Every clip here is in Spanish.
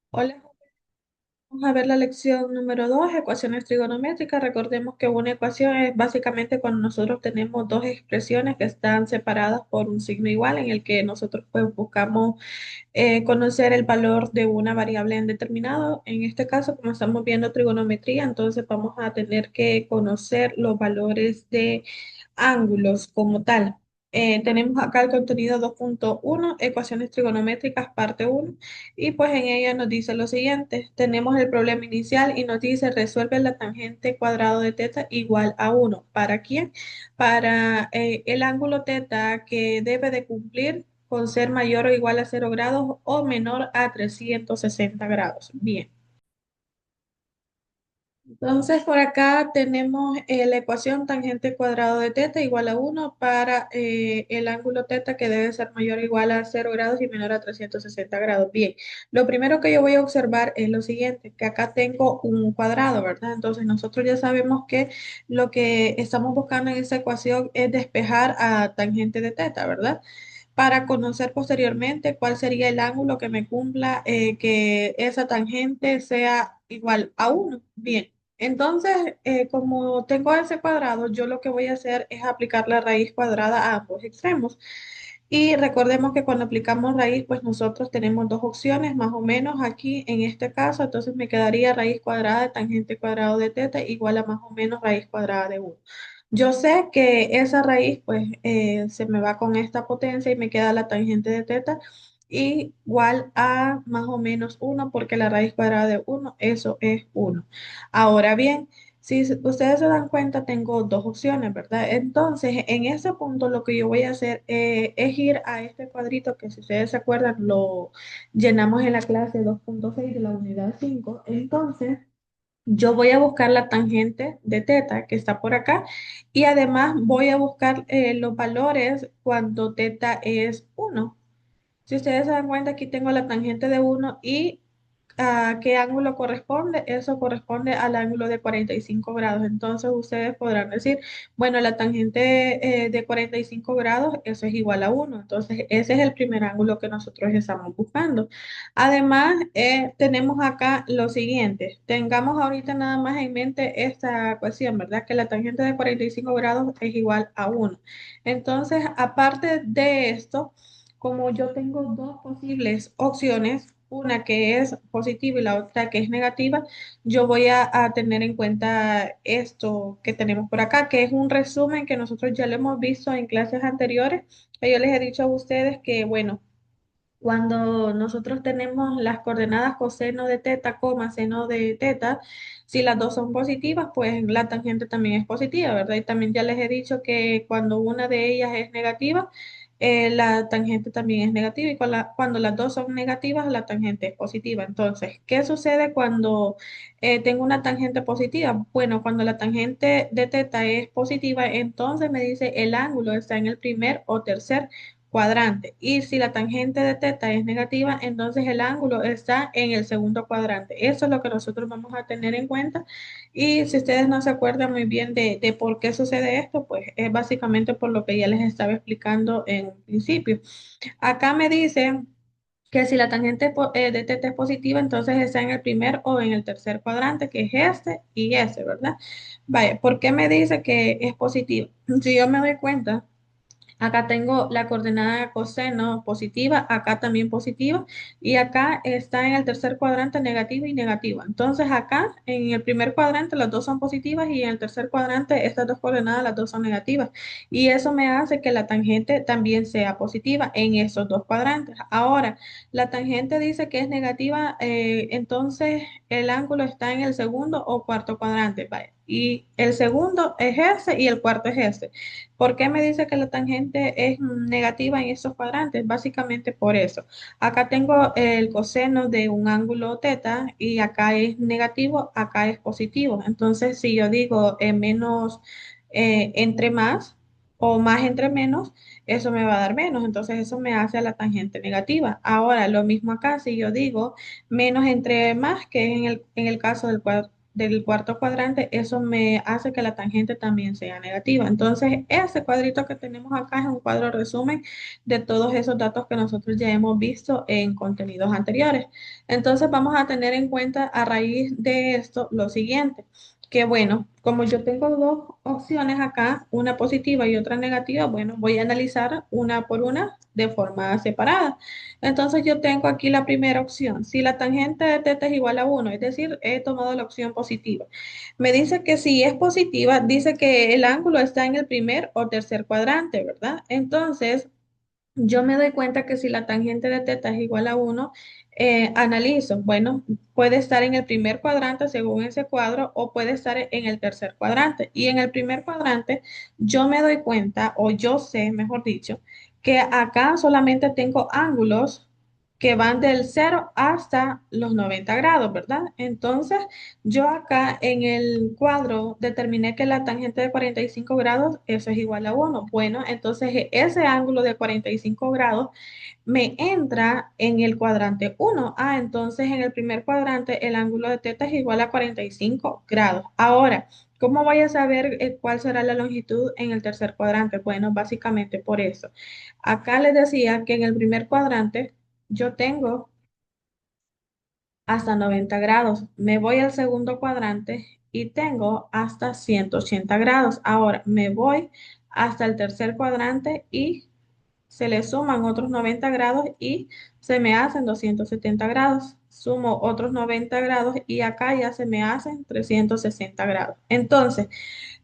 Hola, vamos a ver la lección número 2, ecuaciones trigonométricas. Recordemos que una ecuación es básicamente cuando nosotros tenemos dos expresiones que están separadas por un signo igual, en el que nosotros pues buscamos conocer el valor de una variable en determinado. En este caso, como estamos viendo trigonometría, entonces vamos a tener que conocer los valores de ángulos como tal. Tenemos acá el contenido 2.1, ecuaciones trigonométricas, parte uno, y pues en ella nos dice lo siguiente. Tenemos el problema inicial y nos dice resuelve la tangente cuadrado de teta igual a uno. ¿Para quién? Para el ángulo teta que debe de cumplir con ser mayor o igual a 0 grados o menor a 360 grados. Bien. Entonces, por acá tenemos la ecuación tangente cuadrado de teta igual a uno para el ángulo teta que debe ser mayor o igual a 0 grados y menor a 360 grados. Bien, lo primero que yo voy a observar es lo siguiente, que acá tengo un cuadrado, ¿verdad? Entonces, nosotros ya sabemos que lo que estamos buscando en esa ecuación es despejar a tangente de teta, ¿verdad? Para conocer posteriormente cuál sería el ángulo que me cumpla que esa tangente sea igual a uno. Bien, entonces, como tengo ese cuadrado, yo lo que voy a hacer es aplicar la raíz cuadrada a ambos extremos. Y recordemos que cuando aplicamos raíz, pues nosotros tenemos dos opciones, más o menos aquí en este caso, entonces me quedaría raíz cuadrada de tangente cuadrado de teta igual a más o menos raíz cuadrada de uno. Yo sé que esa raíz, pues, se me va con esta potencia y me queda la tangente de teta igual a más o menos uno, porque la raíz cuadrada de uno, eso es uno. Ahora bien, si ustedes se dan cuenta, tengo dos opciones, ¿verdad? Entonces, en ese punto, lo que yo voy a hacer es ir a este cuadrito que, si ustedes se acuerdan, lo llenamos en la clase 2.6 de la unidad 5. Entonces, yo voy a buscar la tangente de teta que está por acá y además voy a buscar los valores cuando teta es uno. Si ustedes se dan cuenta, aquí tengo la tangente de uno y ¿a qué ángulo corresponde? Eso corresponde al ángulo de 45 grados. Entonces ustedes podrán decir, bueno, la tangente de 45 grados, eso es igual a uno. Entonces ese es el primer ángulo que nosotros estamos buscando. Además, tenemos acá lo siguiente. Tengamos ahorita nada más en mente esta ecuación, ¿verdad? Que la tangente de 45 grados es igual a uno. Entonces, aparte de esto, como yo tengo dos posibles opciones, una que es positiva y la otra que es negativa, yo voy a tener en cuenta esto que tenemos por acá, que es un resumen que nosotros ya lo hemos visto en clases anteriores. Yo les he dicho a ustedes que, bueno, cuando nosotros tenemos las coordenadas coseno de teta, coma, seno de teta, si las dos son positivas, pues la tangente también es positiva, ¿verdad? Y también ya les he dicho que cuando una de ellas es negativa, la tangente también es negativa. Y cuando las dos son negativas, la tangente es positiva. Entonces, ¿qué sucede cuando tengo una tangente positiva? Bueno, cuando la tangente de teta es positiva, entonces me dice el ángulo está en el primer o tercer cuadrante. Y si la tangente de teta es negativa, entonces el ángulo está en el segundo cuadrante. Eso es lo que nosotros vamos a tener en cuenta. Y si ustedes no se acuerdan muy bien de por qué sucede esto, pues es básicamente por lo que ya les estaba explicando en un principio. Acá me dice que si la tangente de teta es positiva, entonces está en el primer o en el tercer cuadrante, que es este y ese, ¿verdad? Vaya, ¿por qué me dice que es positivo? Si yo me doy cuenta, acá tengo la coordenada coseno positiva, acá también positiva, y acá está en el tercer cuadrante negativa y negativa. Entonces acá en el primer cuadrante las dos son positivas y en el tercer cuadrante estas dos coordenadas las dos son negativas. Y eso me hace que la tangente también sea positiva en esos dos cuadrantes. Ahora, la tangente dice que es negativa, entonces el ángulo está en el segundo o cuarto cuadrante. Vaya. Y el segundo es ese y el cuarto es ese. ¿Por qué me dice que la tangente es negativa en estos cuadrantes? Básicamente por eso. Acá tengo el coseno de un ángulo teta y acá es negativo, acá es positivo. Entonces, si yo digo menos entre más o más entre menos, eso me va a dar menos. Entonces, eso me hace a la tangente negativa. Ahora, lo mismo acá, si yo digo menos entre más, que es en el caso del cuarto cuadrante, eso me hace que la tangente también sea negativa. Entonces, ese cuadrito que tenemos acá es un cuadro resumen de todos esos datos que nosotros ya hemos visto en contenidos anteriores. Entonces, vamos a tener en cuenta a raíz de esto lo siguiente, que bueno, como yo tengo dos opciones acá, una positiva y otra negativa, bueno, voy a analizar una por una de forma separada. Entonces yo tengo aquí la primera opción. Si la tangente de teta es igual a 1, es decir, he tomado la opción positiva. Me dice que si es positiva, dice que el ángulo está en el primer o tercer cuadrante, ¿verdad? Entonces, yo me doy cuenta que si la tangente de teta es igual a 1, analizo, bueno, puede estar en el primer cuadrante según ese cuadro o puede estar en el tercer cuadrante. Y en el primer cuadrante yo me doy cuenta, o yo sé, mejor dicho, que acá solamente tengo ángulos que van del 0 hasta los 90 grados, ¿verdad? Entonces, yo acá en el cuadro determiné que la tangente de 45 grados, eso es igual a 1. Bueno, entonces ese ángulo de 45 grados me entra en el cuadrante 1. Ah, entonces en el primer cuadrante el ángulo de teta es igual a 45 grados. Ahora, ¿cómo voy a saber cuál será la longitud en el tercer cuadrante? Bueno, básicamente por eso. Acá les decía que en el primer cuadrante yo tengo hasta 90 grados. Me voy al segundo cuadrante y tengo hasta 180 grados. Ahora me voy hasta el tercer cuadrante y se le suman otros 90 grados y se me hacen 270 grados. Sumo otros 90 grados y acá ya se me hacen 360 grados. Entonces,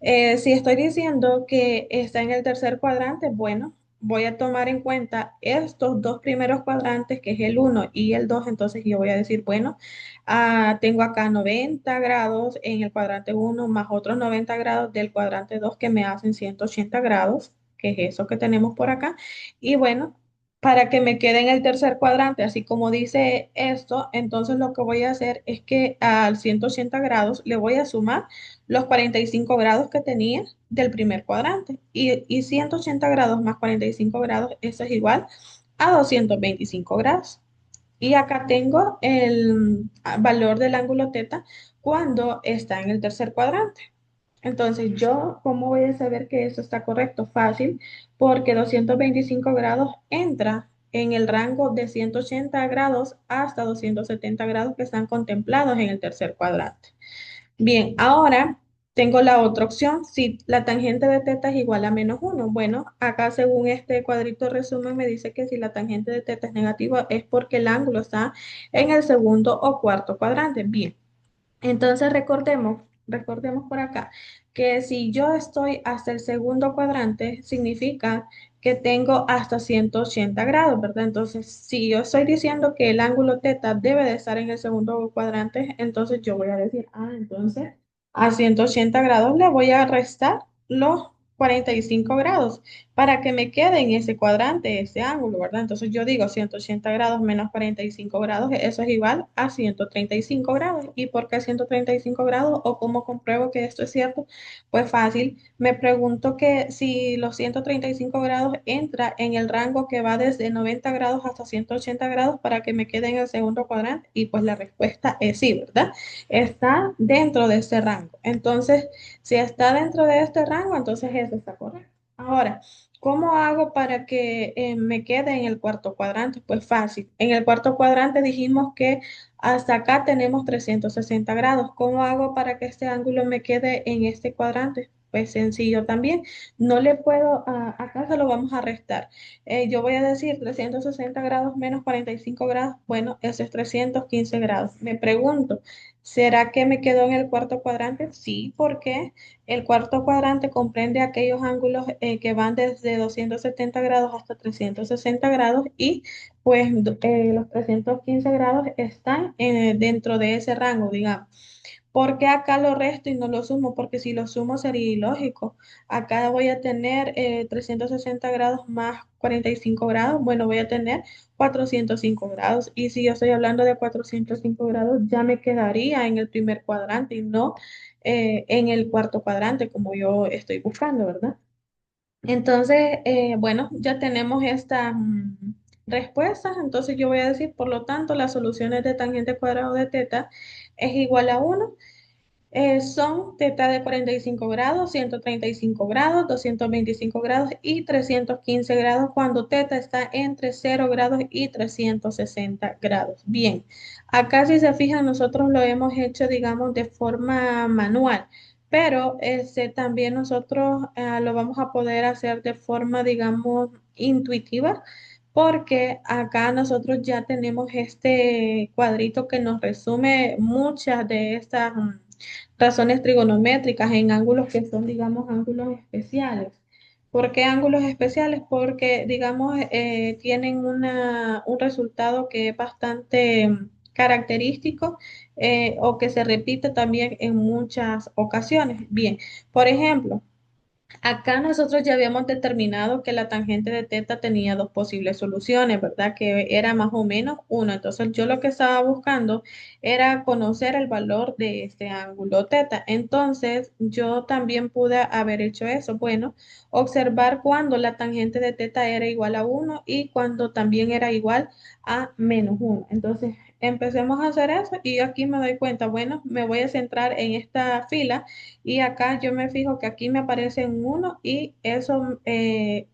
si estoy diciendo que está en el tercer cuadrante, bueno, voy a tomar en cuenta estos dos primeros cuadrantes, que es el uno y el 2. Entonces yo voy a decir, bueno, tengo acá 90 grados en el cuadrante uno más otros 90 grados del cuadrante 2 que me hacen 180 grados, que es eso que tenemos por acá. Y bueno, para que me quede en el tercer cuadrante, así como dice esto, entonces lo que voy a hacer es que al 180 grados le voy a sumar los 45 grados que tenía del primer cuadrante. Y 180 grados más 45 grados, eso es igual a 225 grados. Y acá tengo el valor del ángulo teta cuando está en el tercer cuadrante. Entonces, yo, ¿cómo voy a saber que eso está correcto? Fácil, porque 225 grados entra en el rango de 180 grados hasta 270 grados que están contemplados en el tercer cuadrante. Bien, ahora tengo la otra opción. Si la tangente de teta es igual a -1, bueno, acá según este cuadrito resumen me dice que si la tangente de teta es negativa es porque el ángulo está en el segundo o cuarto cuadrante. Bien. Entonces recordemos por acá que si yo estoy hasta el segundo cuadrante, significa que tengo hasta 180 grados, ¿verdad? Entonces, si yo estoy diciendo que el ángulo teta debe de estar en el segundo cuadrante, entonces yo voy a decir, entonces a 180 grados le voy a restar los 45 grados para que me quede en ese cuadrante, ese ángulo, ¿verdad? Entonces yo digo 180 grados menos 45 grados, eso es igual a 135 grados. ¿Y por qué 135 grados? ¿O cómo compruebo que esto es cierto? Pues fácil, me pregunto que si los 135 grados entra en el rango que va desde 90 grados hasta 180 grados para que me quede en el segundo cuadrante, y pues la respuesta es sí, ¿verdad? Está dentro de ese rango. Entonces, si está dentro de este rango, entonces eso está correcto. Ahora, ¿cómo hago para que me quede en el cuarto cuadrante? Pues fácil. En el cuarto cuadrante dijimos que hasta acá tenemos 360 grados. ¿Cómo hago para que este ángulo me quede en este cuadrante? Pues sencillo también. No le puedo, acá se lo vamos a restar. Yo voy a decir 360 grados menos 45 grados. Bueno, eso es 315 grados. Me pregunto, ¿será que me quedó en el cuarto cuadrante? Sí, porque el cuarto cuadrante comprende aquellos ángulos que van desde 270 grados hasta 360 grados y pues los 315 grados están dentro de ese rango, digamos. ¿Por qué acá lo resto y no lo sumo? Porque si lo sumo sería ilógico. Acá voy a tener 360 grados más 45 grados. Bueno, voy a tener 405 grados. Y si yo estoy hablando de 405 grados, ya me quedaría en el primer cuadrante y no en el cuarto cuadrante como yo estoy buscando, ¿verdad? Entonces, bueno, ya tenemos estas respuestas. Entonces yo voy a decir, por lo tanto, las soluciones de tangente cuadrado de teta es igual a 1. Son teta de 45 grados, 135 grados, 225 grados y 315 grados cuando teta está entre 0 grados y 360 grados. Bien, acá si se fijan nosotros lo hemos hecho digamos de forma manual, pero también nosotros lo vamos a poder hacer de forma digamos intuitiva porque acá nosotros ya tenemos este cuadrito que nos resume muchas de estas razones trigonométricas en ángulos que son, digamos, ángulos especiales. ¿Por qué ángulos especiales? Porque, digamos, tienen un resultado que es bastante característico o que se repite también en muchas ocasiones. Bien, por ejemplo, acá nosotros ya habíamos determinado que la tangente de teta tenía dos posibles soluciones, ¿verdad? Que era más o menos uno. Entonces yo lo que estaba buscando era conocer el valor de este ángulo teta. Entonces yo también pude haber hecho eso. Bueno, observar cuando la tangente de teta era igual a uno y cuando también era igual a menos uno. Entonces empecemos a hacer eso y yo aquí me doy cuenta, bueno, me voy a centrar en esta fila y acá yo me fijo que aquí me aparece un 1 y eso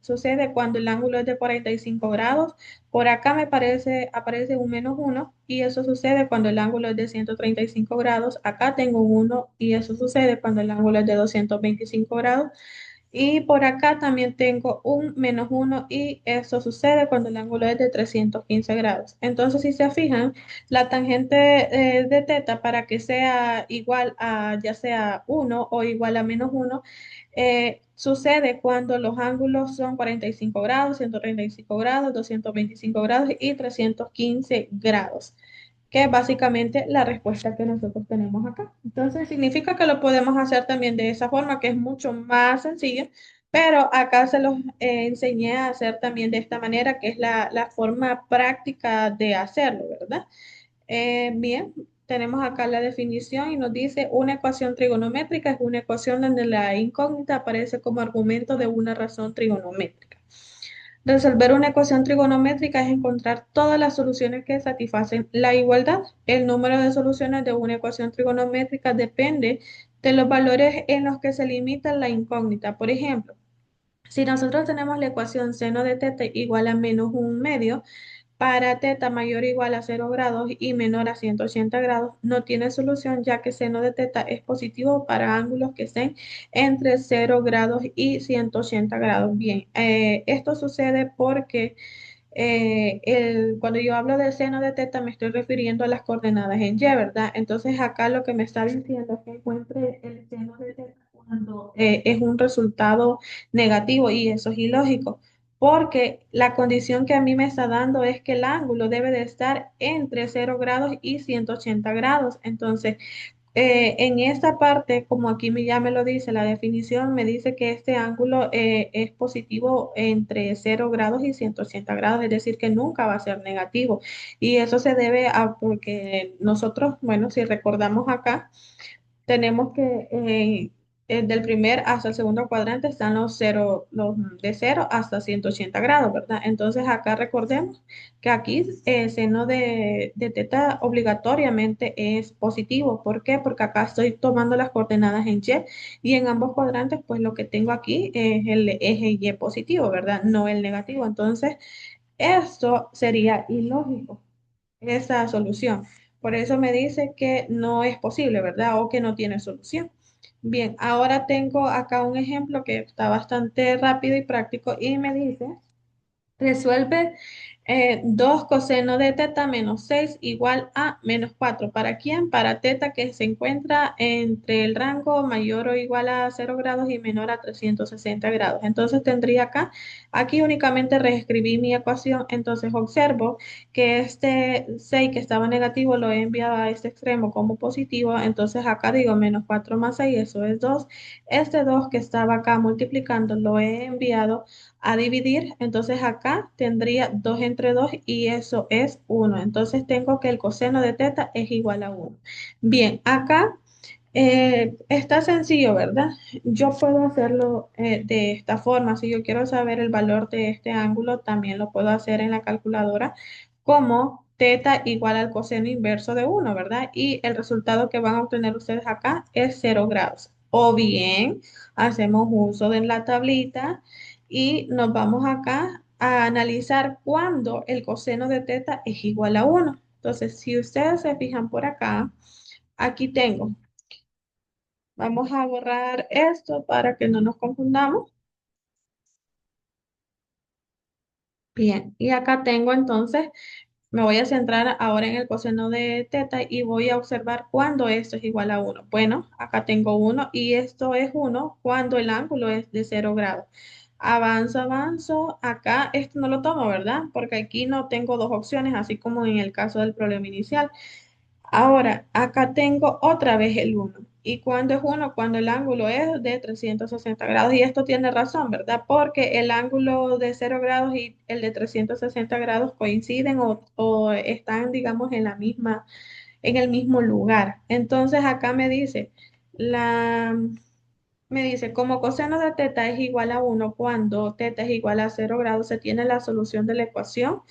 sucede cuando el ángulo es de 45 grados. Por acá aparece un menos uno y eso sucede cuando el ángulo es de 135 grados. Acá tengo un uno y eso sucede cuando el ángulo es de 225 grados. Y por acá también tengo un menos uno y eso sucede cuando el ángulo es de 315 grados. Entonces, si se fijan, la tangente de teta para que sea igual a ya sea uno o igual a menos uno, sucede cuando los ángulos son 45 grados, 135 grados, 225 grados y 315 grados, que es básicamente la respuesta que nosotros tenemos acá. Entonces, significa que lo podemos hacer también de esa forma, que es mucho más sencillo, pero acá se los enseñé a hacer también de esta manera, que es la forma práctica de hacerlo, ¿verdad? Bien, tenemos acá la definición y nos dice una ecuación trigonométrica es una ecuación donde la incógnita aparece como argumento de una razón trigonométrica. Resolver una ecuación trigonométrica es encontrar todas las soluciones que satisfacen la igualdad. El número de soluciones de una ecuación trigonométrica depende de los valores en los que se limita la incógnita. Por ejemplo, si nosotros tenemos la ecuación seno de teta igual a menos un medio, para teta mayor o igual a 0 grados y menor a 180 grados, no tiene solución ya que seno de teta es positivo para ángulos que estén entre 0 grados y 180 grados. Bien, esto sucede porque cuando yo hablo del seno de teta me estoy refiriendo a las coordenadas en Y, ¿verdad? Entonces acá lo que me está diciendo es que encuentre el seno de teta cuando es un resultado negativo y eso es ilógico, porque la condición que a mí me está dando es que el ángulo debe de estar entre 0 grados y 180 grados. Entonces, en esta parte, como aquí ya me lo dice, la definición me dice que este ángulo es positivo entre 0 grados y 180 grados, es decir, que nunca va a ser negativo. Y eso se debe a porque nosotros, bueno, si recordamos acá, tenemos que del primer hasta el segundo cuadrante están los cero, los de 0 hasta 180 grados, ¿verdad? Entonces acá recordemos que aquí el seno de teta obligatoriamente es positivo. ¿Por qué? Porque acá estoy tomando las coordenadas en y en ambos cuadrantes pues lo que tengo aquí es el eje y positivo, ¿verdad? No el negativo. Entonces esto sería ilógico esa solución. Por eso me dice que no es posible, ¿verdad? O que no tiene solución. Bien, ahora tengo acá un ejemplo que está bastante rápido y práctico y me dice resuelve 2 coseno de teta menos 6 igual a menos 4. ¿Para quién? Para teta que se encuentra entre el rango mayor o igual a 0 grados y menor a 360 grados. Entonces tendría acá, aquí únicamente reescribí mi ecuación. Entonces observo que este 6 que estaba negativo lo he enviado a este extremo como positivo. Entonces acá digo menos 4 más 6, eso es 2. Este 2 que estaba acá multiplicando lo he enviado a dividir, entonces acá tendría 2 entre 2 y eso es uno. Entonces tengo que el coseno de teta es igual a uno. Bien, acá está sencillo, ¿verdad? Yo puedo hacerlo de esta forma. Si yo quiero saber el valor de este ángulo, también lo puedo hacer en la calculadora como teta igual al coseno inverso de uno, ¿verdad? Y el resultado que van a obtener ustedes acá es 0 grados. O bien, hacemos uso de la tablita y nos vamos acá a analizar cuándo el coseno de teta es igual a uno. Entonces, si ustedes se fijan por acá, aquí tengo. Vamos a borrar esto para que no nos confundamos. Bien, y acá tengo entonces, me voy a centrar ahora en el coseno de teta y voy a observar cuándo esto es igual a uno. Bueno, acá tengo uno y esto es uno cuando el ángulo es de 0 grados. Avanzo, avanzo. Acá esto no lo tomo, ¿verdad? Porque aquí no tengo dos opciones, así como en el caso del problema inicial. Ahora, acá tengo otra vez el uno. ¿Y cuándo es uno? Cuando el ángulo es de 360 grados. Y esto tiene razón, ¿verdad? Porque el ángulo de 0 grados y el de 360 grados coinciden o están, digamos, en la misma, en el mismo lugar. Entonces acá la, me dice, como coseno de teta es igual a uno cuando teta es igual a 0 grados, se tiene la solución de la ecuación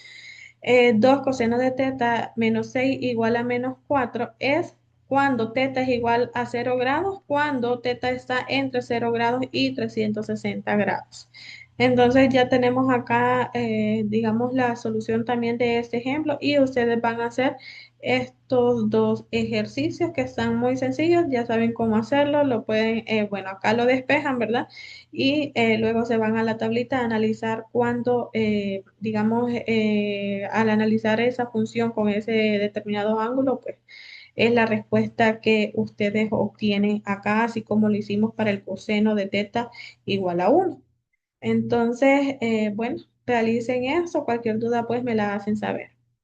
2 coseno de teta menos 6 igual a menos 4 es cuando teta es igual a 0 grados, cuando teta está entre 0 grados y 360 grados. Entonces ya tenemos acá, digamos, la solución también de este ejemplo y ustedes van a hacer estos dos ejercicios que están muy sencillos, ya saben cómo hacerlo, lo pueden, bueno, acá lo despejan, ¿verdad? Y luego se van a la tablita a analizar cuándo, digamos, al analizar esa función con ese determinado ángulo, pues es la respuesta que ustedes obtienen acá, así como lo hicimos para el coseno de teta igual a uno. Entonces, bueno, realicen eso, cualquier duda pues me la hacen saber.